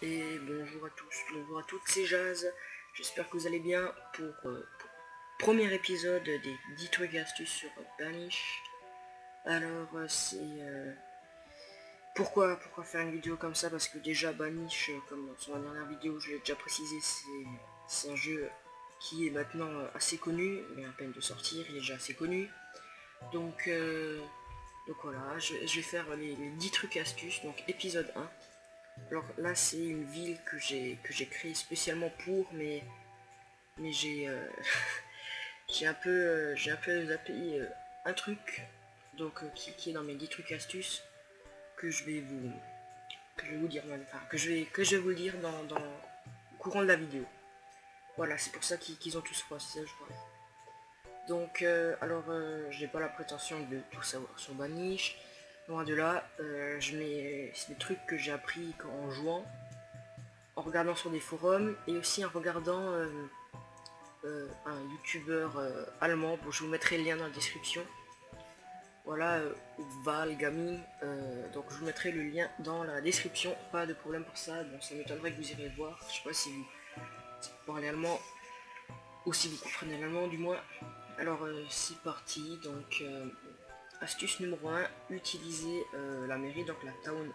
Et bonjour à tous, bonjour à toutes, c'est Jazz. J'espère que vous allez bien pour premier épisode des 10 trucs et astuces sur Banish. Alors pourquoi faire une vidéo comme ça? Parce que déjà Banish, comme sur la dernière vidéo je l'ai déjà précisé, c'est un jeu qui est maintenant assez connu, mais à peine de sortir, il est déjà assez connu. Donc voilà, je vais faire les 10 trucs et astuces, donc épisode 1. Alors là c'est une ville que j'ai créée spécialement pour, mais j'ai j'ai un peu zappé un truc, donc qui est dans mes 10 trucs et astuces que je vais vous dire, enfin que je vais vous le dire dans le courant de la vidéo. Voilà, c'est pour ça qu'ils ont tous ça je crois. Donc j'ai pas la prétention de tout savoir sur Banish. Loin de là, c'est des trucs que j'ai appris en jouant, en regardant sur des forums et aussi en regardant un youtubeur allemand. Bon, je vous mettrai le lien dans la description. Voilà, Val Gaming. Donc je vous mettrai le lien dans la description. Pas de problème pour ça. Bon, ça m'étonnerait que vous irez le voir. Je sais pas si vous parlez allemand ou si vous comprenez l'allemand du moins. Alors c'est parti. Donc astuce numéro 1, utiliser la mairie, donc la town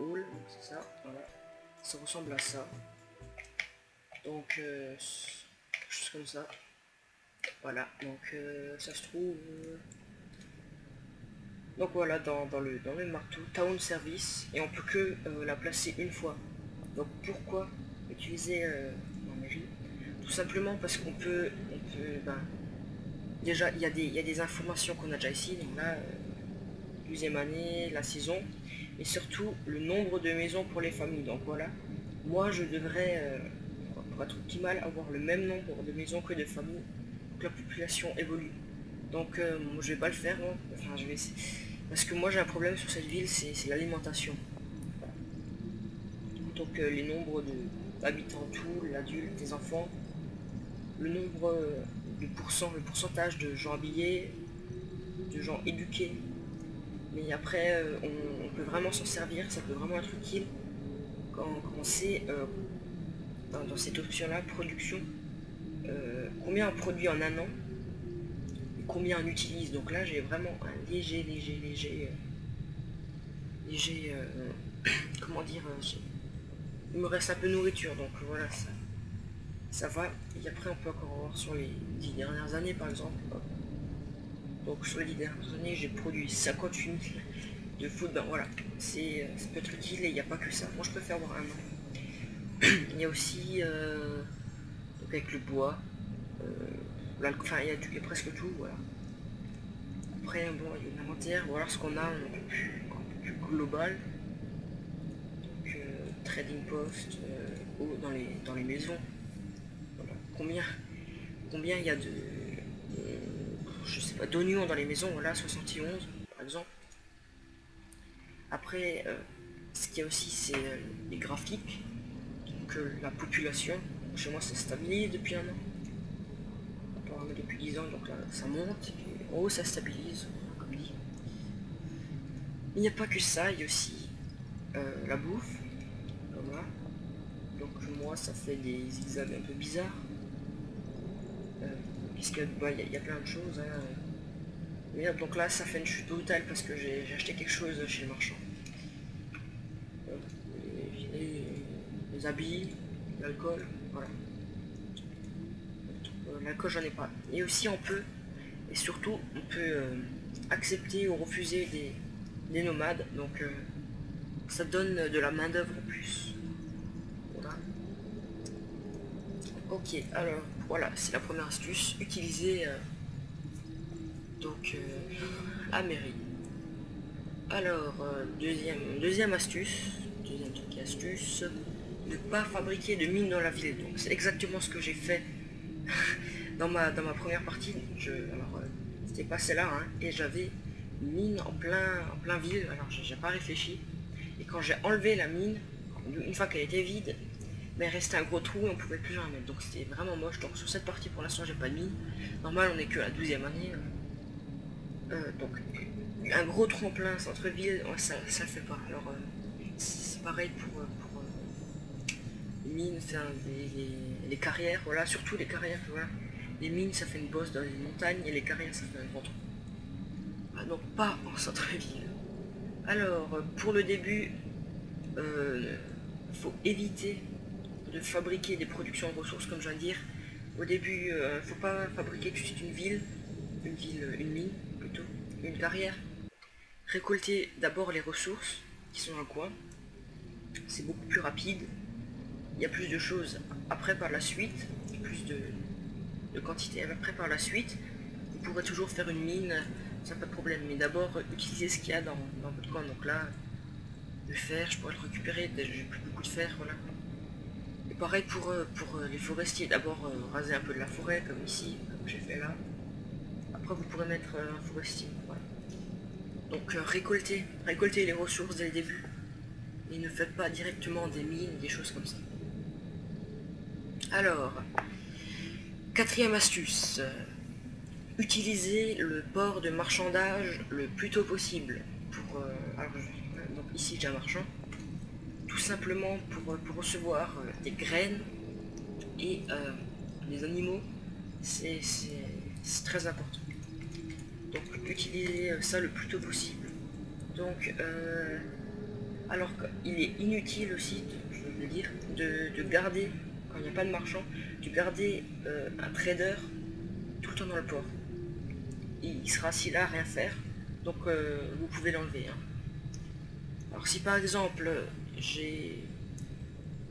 hall, c'est ça, voilà, ça ressemble à ça, donc quelque chose comme ça, voilà, donc ça se trouve, donc voilà, dans le marteau, town service, et on peut que la placer une fois. Donc pourquoi utiliser la mairie? Tout simplement parce qu'on peut déjà il y a des informations qu'on a déjà ici, donc là 12e année, la saison, et surtout le nombre de maisons pour les familles. Donc voilà, moi je devrais, pour être optimal, avoir le même nombre de maisons que de familles, que la population évolue. Donc moi, je vais pas le faire, hein. Enfin je vais essayer. Parce que moi j'ai un problème sur cette ville, c'est l'alimentation. Voilà. Donc les nombres d'habitants, tout, l'adulte, les enfants, le nombre, le pourcentage de gens habillés, de gens éduqués. Mais après, on peut vraiment s'en servir, ça peut vraiment être utile quand on sait, dans cette option-là, production, combien on produit en un an, et combien on utilise. Donc là, j'ai vraiment un léger, comment dire, il me reste un peu de nourriture, donc voilà, ça va. Et après, on peut encore voir sur les 10 dernières années, par exemple. Donc sur les 10 dernières années, j'ai produit 58 000 de food, ben voilà, ça peut être utile et il n'y a pas que ça. Moi je préfère avoir un an. Il y a aussi donc avec le bois, enfin il y a presque tout, voilà. Après bon, il y a l'inventaire, voilà ce qu'on a un peu plus global. Donc trading post, dans les maisons. Voilà. Combien il y a de je sais pas, d'oignons dans les maisons, voilà, 71 par exemple. Après, ce qu'il y a aussi, c'est les graphiques, donc la population. Chez moi, ça stabilise depuis un an. Apparemment depuis 10 ans, donc là, ça monte. Et en haut, ça stabilise, comme dit. Il n'y a pas que ça, il y a aussi la bouffe. Voilà. Donc moi, ça fait des zigzags un peu bizarres. Puisqu'il y a plein de choses. Hein. Mais donc là, ça fait une chute brutale parce que j'ai acheté quelque chose chez le marchand. Les habits, l'alcool, voilà. L'alcool j'en ai pas. Et aussi on peut, et surtout on peut accepter ou refuser des nomades, donc ça donne de la main d'œuvre en plus. Voilà. Ok, alors voilà, c'est la première astuce, utiliser la mairie. Alors deuxième astuce, deuxième truc et astuce, ne pas fabriquer de mines dans la ville. Donc c'est exactement ce que j'ai fait dans ma première partie. C'était pas celle-là, hein, et j'avais une mine en plein ville. Alors j'ai pas réfléchi, et quand j'ai enlevé la mine, une fois qu'elle était vide, mais il restait un gros trou et on pouvait plus rien mettre, donc c'était vraiment moche. Donc sur cette partie pour l'instant j'ai pas de mine. Normal on est que à la 12e année, donc un gros trou en plein centre-ville, ouais, ça le fait pas. Alors c'est pareil pour Les mines, c'est les carrières, voilà, surtout les carrières, voilà. Les mines, ça fait une bosse dans les montagnes, et les carrières, ça fait un grand trou. Ah, donc pas en centre-ville. Alors, pour le début, faut éviter de fabriquer des productions de ressources, comme je viens de dire. Au début, faut pas fabriquer juste une mine plutôt, une carrière. Récolter d'abord les ressources qui sont dans le coin. C'est beaucoup plus rapide. Il y a plus de choses après par la suite, plus de quantité après par la suite. Vous pourrez toujours faire une mine, ça pas de problème. Mais d'abord, utilisez ce qu'il y a dans votre coin. Donc là, le fer, je pourrais le récupérer, j'ai plus beaucoup de fer, voilà. Et pareil pour les forestiers, d'abord raser un peu de la forêt, comme ici, comme j'ai fait là. Après vous pourrez mettre un forestier, voilà. Donc récoltez les ressources dès le début. Et ne faites pas directement des mines, des choses comme ça. Alors, quatrième astuce. Utilisez le port de marchandage le plus tôt possible. Donc ici j'ai un marchand. Tout simplement pour recevoir des graines et des animaux, c'est très important. Donc utilisez ça le plus tôt possible. Donc alors qu'il est inutile aussi, je veux le dire, de garder, quand il n'y a pas de marchand, de garder un trader tout le temps dans le port. Il sera assis là à rien faire, donc vous pouvez l'enlever. Hein. Alors si par exemple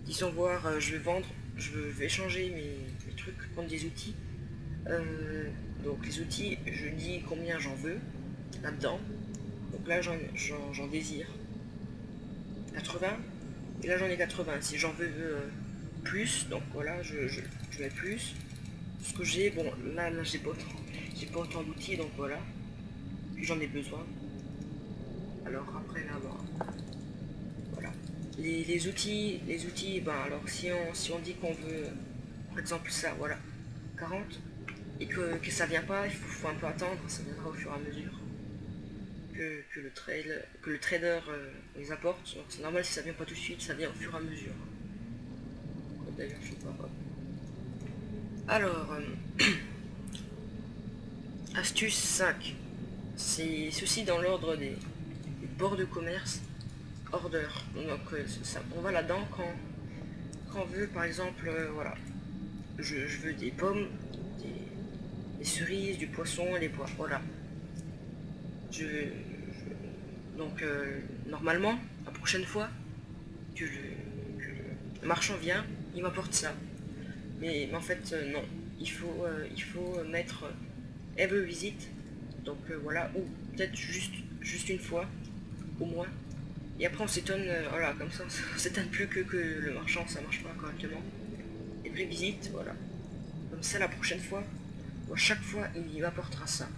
disons voir, je vais vendre, je vais changer mes trucs contre des outils. Donc les outils, je dis combien j'en veux là-dedans. Donc là j'en désire 80 et là j'en ai 80. Si j'en veux plus, donc voilà, je mets plus. Ce que j'ai, bon là j'ai pas autant d'outils, donc voilà. Puis j'en ai besoin. Alors après là, bon, voilà. Les outils, ben alors si on dit qu'on veut, par exemple ça, voilà, 40, et que ça vient pas, il faut un peu attendre, ça viendra au fur et à mesure que le trader les apporte. Donc c'est normal si ça vient pas tout de suite, ça vient au fur et à mesure. D'ailleurs je sais pas. Alors astuce 5, c'est ceci dans l'ordre des ports de commerce, order. Donc ça, on va là-dedans quand on veut, par exemple, voilà, je veux des pommes, des cerises, du poisson, des pois, voilà. Donc normalement, la prochaine fois que le marchand vient, il m'apporte ça. Mais en fait non, il faut mettre every visit, donc voilà, ou peut-être juste une fois au moins. Et après on s'étonne, voilà, comme ça on s'étonne plus que le marchand ça marche pas correctement. Every visit, voilà. Comme ça la prochaine fois, à chaque fois il m'apportera ça.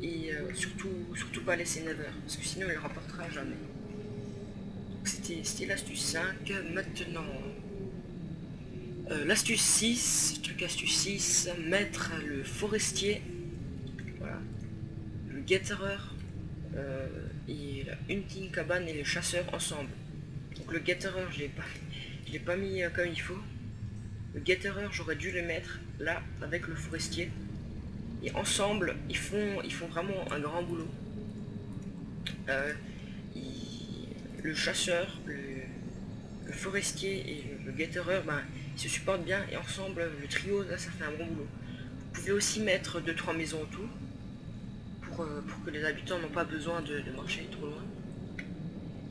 Et surtout pas laisser never, parce que sinon il ne rapportera jamais. C'était l'astuce 5. Maintenant l'astuce 6, truc astuce 6, mettre le forestier, voilà, le gatherer et la hunting cabane et le chasseur ensemble. Donc le gatherer je l'ai pas mis comme il faut. Le gatherer j'aurais dû le mettre là avec le forestier. Et ensemble, ils font vraiment un grand boulot. Le chasseur, le forestier et le gatherer, ben, ils se supportent bien. Et ensemble, le trio, là, ça fait un bon boulot. Vous pouvez aussi mettre 2-3 maisons autour. Pour que les habitants n'ont pas besoin de marcher trop loin.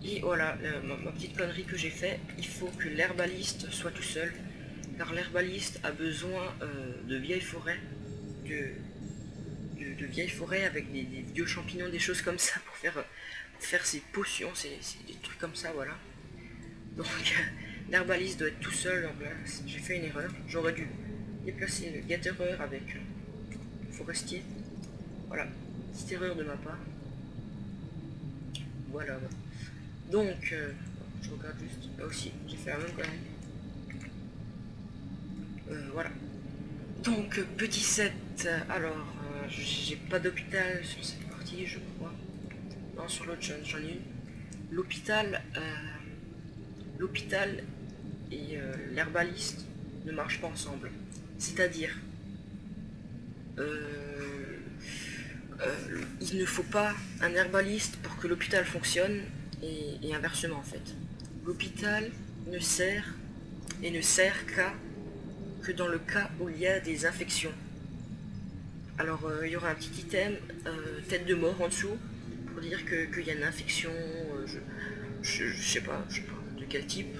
Et voilà, ma petite connerie que j'ai fait. Il faut que l'herbaliste soit tout seul. Car l'herbaliste a besoin de vieilles forêts. De vieilles forêts avec des vieux champignons, des choses comme ça pour faire ses potions, c'est des trucs comme ça, voilà. Donc l'herbaliste doit être tout seul, donc là j'ai fait une erreur, j'aurais dû déplacer le gatherer avec le forestier, voilà, petite erreur de ma part. Voilà. Donc je regarde juste, là aussi j'ai fait la même connerie. Voilà. Donc petit 7, alors j'ai pas d'hôpital sur cette partie je crois. Non, sur l'autre j'en ai une. L'hôpital et l'herbaliste ne marchent pas ensemble. C'est-à-dire, il ne faut pas un herbaliste pour que l'hôpital fonctionne et inversement en fait. L'hôpital ne sert que dans le cas où il y a des infections. Alors il y aura un petit item, tête de mort en dessous, pour dire qu'il y a une infection, je sais pas de quel type.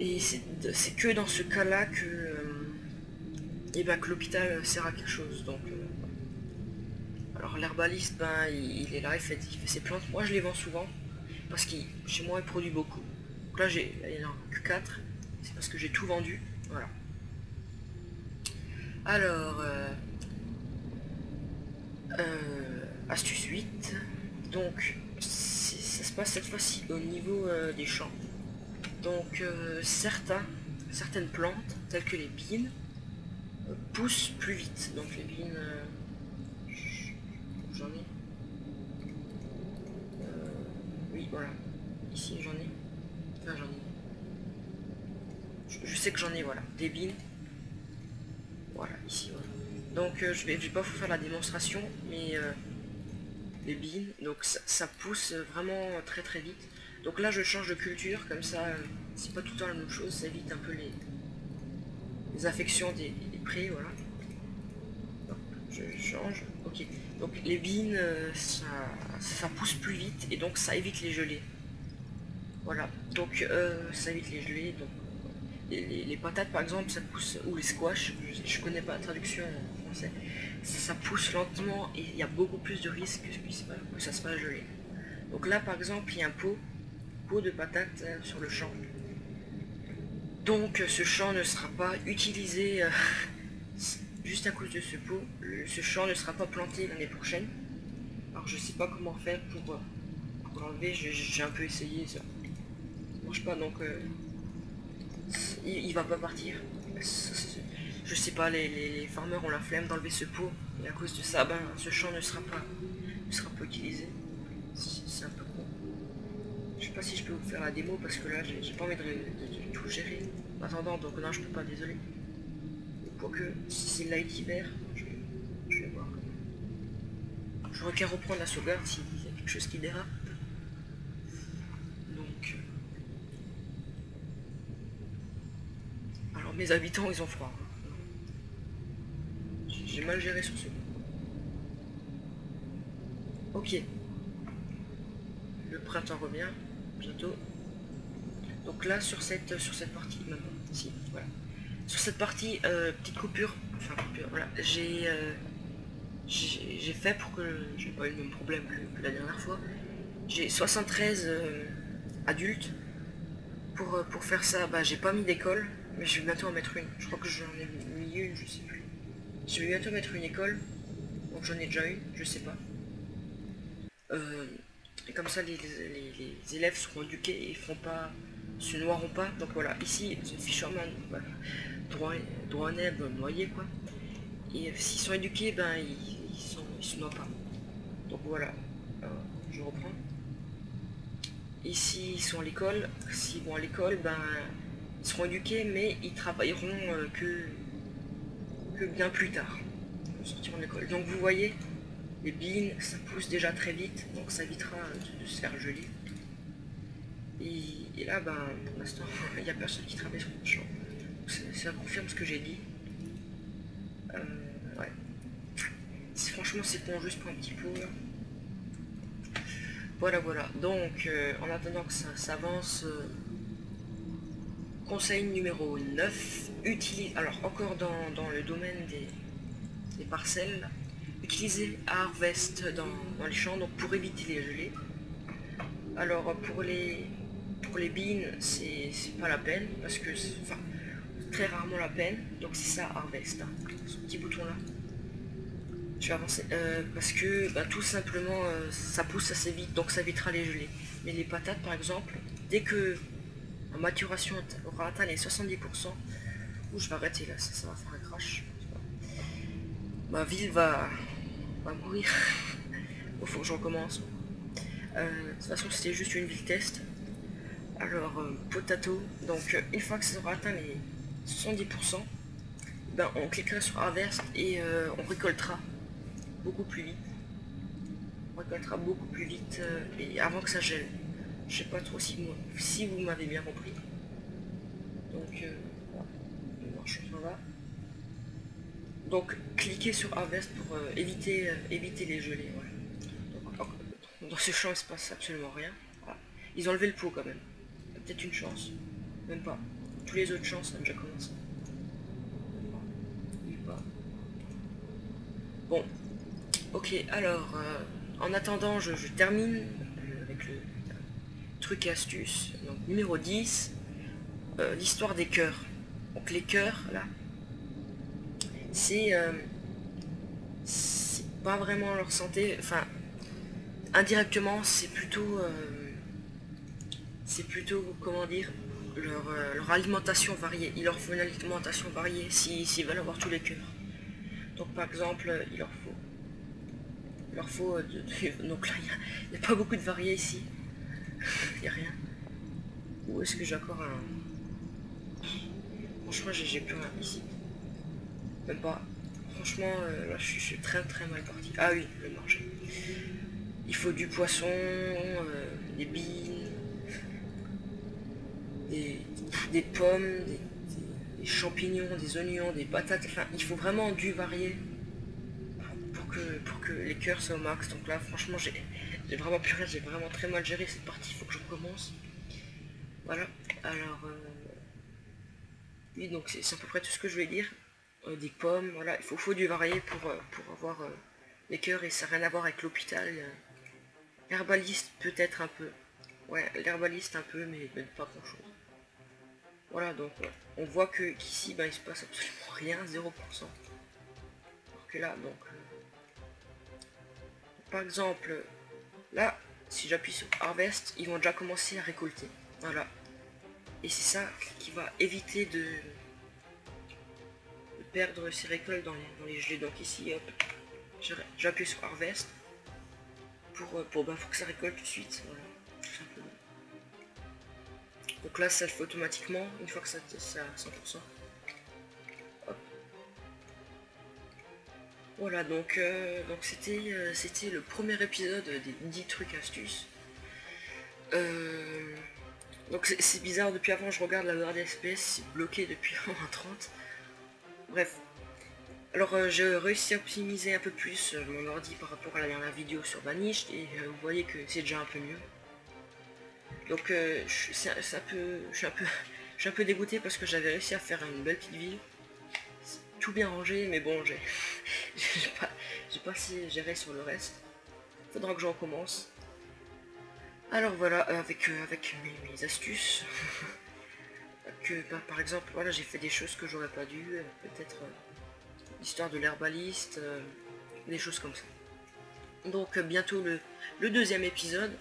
Et c'est que dans ce cas-là que, que l'hôpital sert à quelque chose. Donc, alors l'herbaliste, ben, il est là, il fait ses plantes. Moi je les vends souvent, parce que chez moi il produit beaucoup. Donc là il y en a que 4, c'est parce que j'ai tout vendu. Voilà. Alors, astuce 8. Donc, ça se passe cette fois-ci au niveau des champs. Donc, certaines plantes, telles que les bines, poussent plus vite. Donc les bines, j'en ai. Oui, voilà. Ici j'en ai. Enfin, j'en ai. Je sais que j'en ai, voilà. Des bines. Voilà, ici, voilà. Donc je vais pas vous faire la démonstration, mais les bines, donc ça pousse vraiment très très vite. Donc là je change de culture, comme ça c'est pas tout le temps la même chose, ça évite un peu les infections des prés, voilà. Donc, je change, ok. Donc les bines, ça pousse plus vite et donc ça évite les gelées. Voilà, donc ça évite les gelées, donc les patates par exemple ça pousse, ou les squash, je connais pas la traduction en français, ça pousse lentement et il y a beaucoup plus de risques que ça se fasse geler. Donc là par exemple il y a un pot de patates sur le champ, donc ce champ ne sera pas utilisé juste à cause de ce pot. Ce champ ne sera pas planté l'année prochaine. Alors je sais pas comment faire pour l'enlever, j'ai un peu essayé, ça marche pas, donc il va pas partir. Je sais pas, les farmers ont la flemme d'enlever ce pot et à cause de ça, ben ce champ ne sera pas utilisé. C'est un peu con. Je sais pas si je peux vous faire la démo parce que là j'ai pas envie de tout gérer. En attendant, donc non je peux pas, désolé. Quoique si c'est light hiver, je vais voir. J'aurais qu'à reprendre la sauvegarde s'il y a quelque chose qui dérape. Donc alors mes habitants ils ont froid. J'ai mal géré sur ce. Ok. Le printemps revient bientôt. Donc là sur cette partie, maintenant, ici, voilà. Sur cette partie, petite coupure, enfin coupure, voilà, j'ai fait pour que j'ai pas eu le même problème que la dernière fois. J'ai 73 adultes. Pour faire ça, bah j'ai pas mis d'école, mais je vais bientôt en mettre une. Je crois que j'en ai mis une, je sais plus. Je vais bientôt mettre une école, donc j'en ai déjà une, je sais pas. Et comme ça les élèves seront éduqués et se noieront pas. Donc voilà, ici The Fisherman, voilà, droit en herbe, noyé quoi. Et s'ils sont éduqués, ben ils se noient pas. Donc voilà, je reprends. Ici ils sont à l'école, s'ils vont à l'école, ben ils seront éduqués, mais ils travailleront que bien plus tard. Ils sortiront de l'école. Donc vous voyez, les bines, ça pousse déjà très vite, donc ça évitera de se faire geler. Et là, ben, pour l'instant, il n'y a personne qui travaille sur le champ. Ça confirme ce que j'ai dit. Ouais. Franchement, c'est bon, juste pour un petit pot. Là. Voilà. Donc, en attendant que ça s'avance, conseil numéro 9, utilise. Alors, encore dans le domaine des parcelles, utiliser Harvest dans les champs, donc pour éviter les gelées. Alors, pour les bines, c'est pas la peine, parce que, enfin, très rarement la peine, donc c'est ça Harvest, hein, ce petit bouton là. Je vais avancer, parce que bah, tout simplement ça pousse assez vite, donc ça évitera les gelées. Mais les patates par exemple, dès que la maturation aura atteint les 70%, ou je vais arrêter là, ça va faire un crash. Ma ville va mourir. Bon, faut que je recommence. De toute façon c'était juste une ville test. Alors, potato, donc une fois que ça aura atteint les 70%, ben, on cliquera sur Harvest et on récoltera beaucoup plus vite. On récoltera beaucoup plus vite et avant que ça gèle. Je sais pas trop si vous m'avez bien compris. Donc, on marche sur là. Donc, cliquez sur Harvest pour éviter les gelées. Ouais. Donc, dans ce champ, il se passe absolument rien. Voilà. Ils ont levé le pot quand même. Peut-être une chance. Même pas. Tous les autres chances, ça a déjà commencé. Même pas. Bon. Ok, alors, en attendant, je termine avec le truc et astuce. Donc, numéro 10, l'histoire des cœurs. Donc, les cœurs, là, c'est pas vraiment leur santé. Enfin, indirectement, c'est plutôt, comment dire, leur alimentation variée. Il leur faut une alimentation variée s'ils veulent avoir tous les cœurs. Donc, par exemple, il leur faut donc là, il n'y a pas beaucoup de variés ici. Il n'y a rien. Où est-ce que j'ai encore un... Franchement, j'ai plus rien ici. Même pas. Franchement, là, je suis très mal parti. Ah oui, le marché. Il faut du poisson, des billes, des pommes, des champignons, des oignons, des patates. Enfin, il faut vraiment du varié pour que les cœurs soient au max. Donc là, franchement, j'ai vraiment plus rien. J'ai vraiment très mal géré cette partie. Il faut que je recommence. Voilà. Alors, oui, donc c'est à peu près tout ce que je vais dire. Des pommes, voilà. Il faut du varié pour avoir les cœurs et ça n'a rien à voir avec l'hôpital. L'herbaliste peut-être un peu. Ouais, l'herbaliste un peu, mais pas grand chose. Voilà, donc on voit que qu'ici, ben, il se passe absolument rien, 0%. Alors que là, donc, par exemple, là, si j'appuie sur Harvest, ils vont déjà commencer à récolter. Voilà. Et c'est ça qui va éviter de perdre ses récoltes dans les gelées. Donc ici, hop, j'appuie sur Harvest pour que ça récolte tout de suite. Voilà, tout simplement. Donc là, ça le fait automatiquement une fois que ça à 100%. Hop. Voilà, donc c'était le premier épisode des 10 trucs astuces. Donc c'est bizarre, depuis avant je regarde la barre d'FPS, c'est bloqué depuis 1.30. Bref. Alors j'ai réussi à optimiser un peu plus mon ordi par rapport à la dernière vidéo sur Vanished et vous voyez que c'est déjà un peu mieux. Donc je suis un peu dégoûté parce que j'avais réussi à faire une belle petite ville. Tout bien rangé, mais bon, j'ai pas assez géré sur le reste. Faudra que j'en recommence. Alors voilà, avec mes astuces. Par exemple, voilà, j'ai fait des choses que j'aurais pas dû, peut-être l'histoire de l'herbaliste, des choses comme ça. Donc bientôt le deuxième épisode,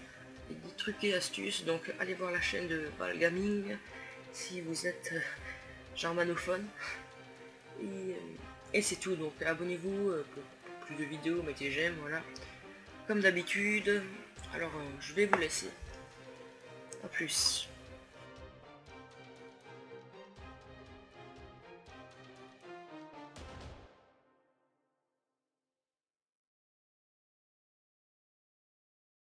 des trucs et astuces, donc allez voir la chaîne de Val Gaming si vous êtes germanophone. Et c'est tout, donc abonnez-vous pour plus de vidéos, mettez j'aime, voilà. Comme d'habitude, alors je vais vous laisser. A plus.